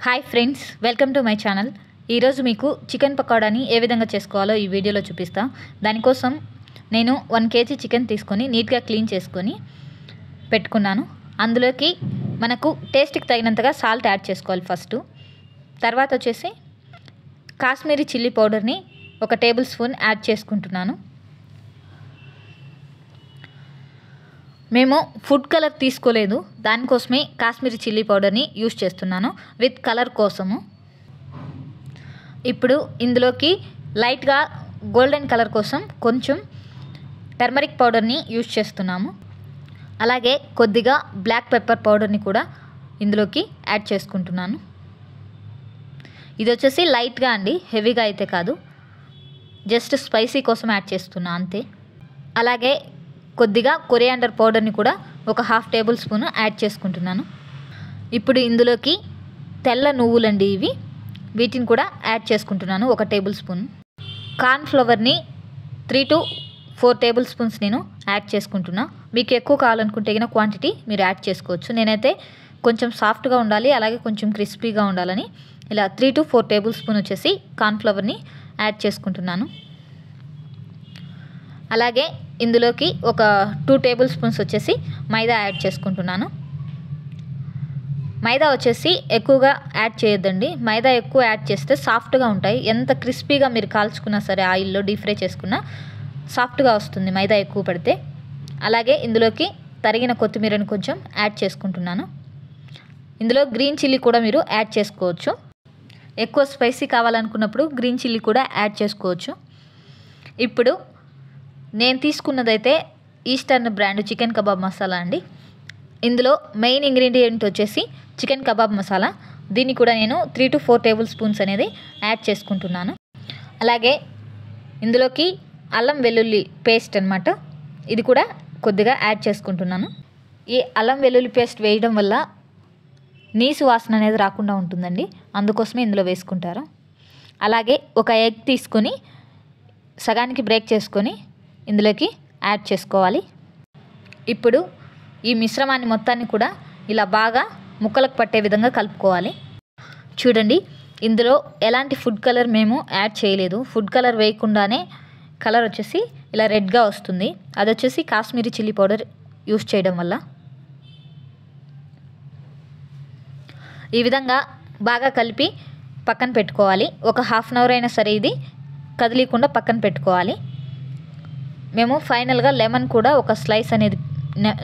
Hi friends, welcome to my channel. ఈరోజు మీకు chicken పకోడాని ఏ విధంగా చేసుకోవాలో ఈ వీడియోలో చూపిస్తా. దానికోసం నేను 1 kg చికెన్ తీసుకొని నీట్గా క్లీన్ చేసుకొని పెట్టుకున్నాను. అందులోకి మనకు టేస్ట్కి తగినంతగా సాల్ట్ యాడ్ చేసుకోవాలి ఫస్ట్. తర్వాత వచ్చేసి కాశ్మీరీ చిల్లీ పౌడర్ని 1 టేబుల్ స్పూన్ యాడ్ చేసుకుంటున్నాను. మేము ఫుడ్ కలర్ తీసుకోలేదు, దానికోసమే కాశ్మీరీ చిల్లీ పౌడర్ని యూజ్ చేస్తున్నాను విత్ కలర్ కోసము. ఇప్పుడు ఇందులోకి లైట్గా గోల్డెన్ కలర్ కోసం కొంచెం టర్మరిక్ పౌడర్ని యూజ్ చేస్తున్నాము. అలాగే కొద్దిగా బ్లాక్ పెప్పర్ పౌడర్ని కూడా ఇందులోకి యాడ్ చేసుకుంటున్నాను. ఇది వచ్చేసి లైట్గా అండి, హెవీగా అయితే కాదు, జస్ట్ స్పైసీ కోసం యాడ్ చేస్తున్నా అంతే. అలాగే కొద్దిగా కొరియాండర్ పౌడర్ని కూడా 1/2 టేబుల్ స్పూన్ యాడ్ చేసుకుంటున్నాను. ఇప్పుడు ఇందులోకి తెల్ల నువ్వులండి ఇవి, వీటిని కూడా యాడ్ చేసుకుంటున్నాను 1 టేబుల్ స్పూన్. కార్న్ ఫ్లవర్ని 3 to 4 టేబుల్ స్పూన్స్ నేను యాడ్ చేసుకుంటున్నా. మీకు ఎక్కువ కావాలనుకుంటే గిన క్వాంటిటీ మీరు యాడ్ చేసుకోవచ్చు. నేనైతే కొంచెం సాఫ్ట్గా ఉండాలి, అలాగే కొంచెం క్రిస్పీగా ఉండాలని ఇలా 3 to 4 టేబుల్ స్పూన్ వచ్చేసి కార్న్ ఫ్లవర్ని యాడ్ చేసుకుంటున్నాను. అలాగే ఇందులోకి 2 టేబుల్ స్పూన్స్ వచ్చేసి మైదా యాడ్ చేసుకుంటున్నాను. మైదా వచ్చేసి ఎక్కువగా యాడ్ చేయొద్దండి. మైదా ఎక్కువ యాడ్ చేస్తే సాఫ్ట్గా ఉంటాయి. ఎంత క్రిస్పీగా మీరు కాల్చుకున్నా సరే, ఆయిల్లో డీప్ ఫ్రై చేసుకున్నా సాఫ్ట్గా వస్తుంది మైదా ఎక్కువ పడితే. అలాగే ఇందులోకి తరిగిన కొత్తిమీరని కొంచెం యాడ్ చేసుకుంటున్నాను. ఇందులో గ్రీన్ చిల్లీ కూడా మీరు యాడ్ చేసుకోవచ్చు. ఎక్కువ స్పైసీ కావాలనుకున్నప్పుడు గ్రీన్ చిల్లీ కూడా యాడ్ చేసుకోవచ్చు. ఇప్పుడు నేను తీసుకున్నదైతే Eastern brand chicken kebab masala అండి. ఇందులో మెయిన్ ఇంగ్రీడియంట్ వచ్చేసి చికెన్ కబాబ్ మసాలా. దీన్ని కూడా నేను 3 to 4 టేబుల్ స్పూన్స్ అనేది యాడ్ చేసుకుంటున్నాను. అలాగే ఇందులోకి అల్లం వెల్లుల్లి పేస్ట్ అన్నమాట, ఇది కూడా కొద్దిగా యాడ్ చేసుకుంటున్నాను. ఈ అల్లం వెల్లుల్లి పేస్ట్ వేయడం వల్ల నీసు వాసన అనేది రాకుండా ఉంటుందండి, అందుకోసమే ఇందులో వేసుకుంటారు. అలాగే 1 ఎగ్ తీసుకొని సగానికి బ్రేక్ చేసుకొని ఇందులోకి యాడ్ చేసుకోవాలి. ఇప్పుడు ఈ మిశ్రమాన్ని మొత్తాన్ని కూడా ఇలా బాగా ముక్కలకు పట్టే విధంగా కలుపుకోవాలి. చూడండి, ఇందులో ఎలాంటి ఫుడ్ కలర్ మేము యాడ్ చేయలేదు. ఫుడ్ కలర్ వేయకుండానే కలర్ వచ్చేసి ఇలా రెడ్గా వస్తుంది. అది వచ్చేసి కాశ్మీరీ చిల్లీ పౌడర్ యూస్ చేయడం వల్ల. ఈ విధంగా బాగా కలిపి పక్కన పెట్టుకోవాలి. 1/2 అవర్ అయినా సరే ఇది కదిలీకుండా పక్కన పెట్టుకోవాలి. మేము ఫైనల్గా లెమన్ కూడా 1 స్లైస్ అనేది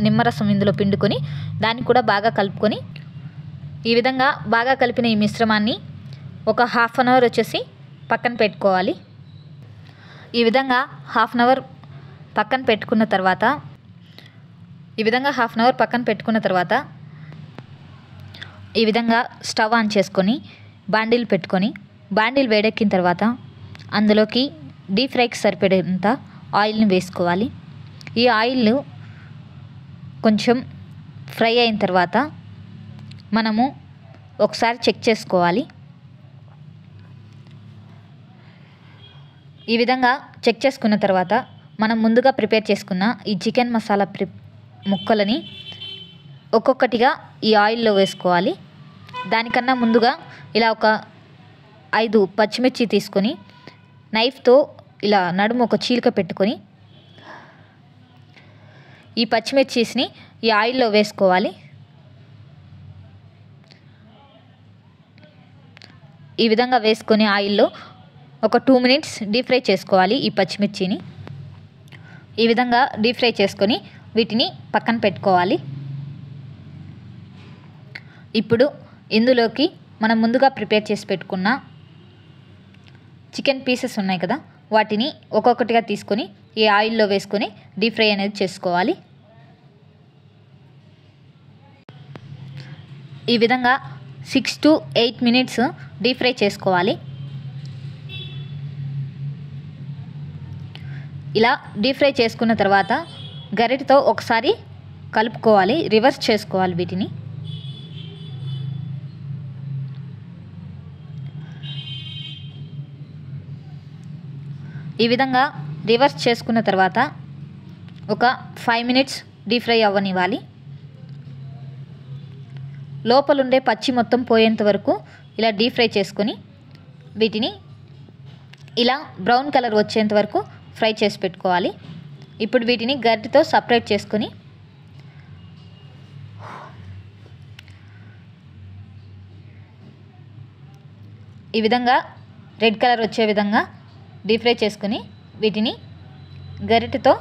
నిమ్మరసం ఇందులో పిండుకొని దాన్ని కూడా బాగా కలుపుకొని ఈ విధంగా బాగా కలిపిన ఈ మిశ్రమాన్ని 1/2 అవర్ వచ్చేసి పక్కన పెట్టుకోవాలి. ఈ విధంగా 1/2 అవర్ పక్కన పెట్టుకున్న తర్వాత ఈ విధంగా స్టవ్ ఆన్ చేసుకొని బాండీలు పెట్టుకొని, బాండీలు వేడెక్కిన తర్వాత అందులోకి డీప్ ఫ్రైకి సరిపడేంత ఆయిల్ని వేసుకోవాలి. ఈ ఆయిల్ కొంచెం ఫ్రై అయిన తర్వాత మనము ఒకసారి చెక్ చేసుకోవాలి. ఈ విధంగా చెక్ చేసుకున్న తర్వాత మనం ముందుగా ప్రిపేర్ చేసుకున్న ఈ చికెన్ మసాలా ముక్కలని ఒక్కొక్కటిగా ఈ ఆయిల్లో వేసుకోవాలి. దానికన్నా ముందుగా ఇలా 5 పచ్చిమిర్చి తీసుకొని నైఫ్తో ఇలా నడుము ఒక చీలిక పెట్టుకొని ఈ పచ్చిమిర్చిని ఈ ఆయిల్లో వేసుకోవాలి. ఈ విధంగా వేసుకొని ఆయిల్లో 2 minutes డీప్ ఫ్రై చేసుకోవాలి. ఈ పచ్చిమిర్చిని ఈ విధంగా డీప్ ఫ్రై చేసుకొని వీటిని పక్కన పెట్టుకోవాలి. ఇప్పుడు ఇందులోకి మనం ముందుగా ప్రిపేర్ చేసి పెట్టుకున్న చికెన్ పీసెస్ ఉన్నాయి కదా, వాటిని ఒక్కొక్కటిగా తీసుకొని ఈ ఆయిల్లో వేసుకొని డీప్ ఫ్రై అనేది చేసుకోవాలి. ఈ విధంగా 6 to 8 minutes డీప్ ఫ్రై చేసుకోవాలి. ఇలా డీప్ ఫ్రై చేసుకున్న తర్వాత గరిటెతో ఒకసారి కలుపుకోవాలి, రివర్స్ చేసుకోవాలి వీటిని. ఈ విధంగా రివర్స్ చేసుకున్న తర్వాత 5 minutes డీప్ ఫ్రై అవ్వనివ్వాలి. లోపలుండే పచ్చి మొత్తం పోయేంత వరకు ఇలా డీప్ ఫ్రై చేసుకొని వీటిని ఇలా బ్రౌన్ కలర్ వచ్చేంత వరకు ఫ్రై చేసి పెట్టుకోవాలి. ఇప్పుడు వీటిని గరిటెతో సపరేట్ చేసుకొని ఈ విధంగా రెడ్ కలర్ వచ్చే విధంగా డీప్ ఫ్రై చేసుకొని వీటిని గరిటెతో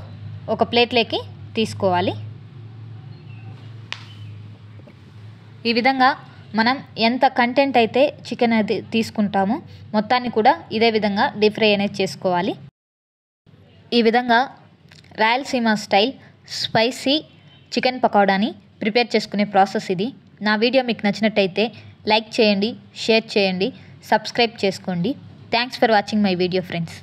ఒక ప్లేట్లోకి తీసుకోవాలి. ఈ విధంగా మనం ఎంత కంటెంట్ అయితే చికెన్ అది తీసుకుంటామో మొత్తాన్ని కూడా ఇదే విధంగా డీప్ ఫ్రై అనేది చేసుకోవాలి. ఈ విధంగా రాయలసీమ స్టైల్ స్పైసీ చికెన్ పకోడాని ప్రిపేర్ చేసుకునే ప్రాసెస్ ఇది. నా వీడియో మీకు నచ్చినట్టయితే లైక్ చేయండి, షేర్ చేయండి, సబ్స్క్రైబ్ చేసుకోండి. Thanks for watching my video friends.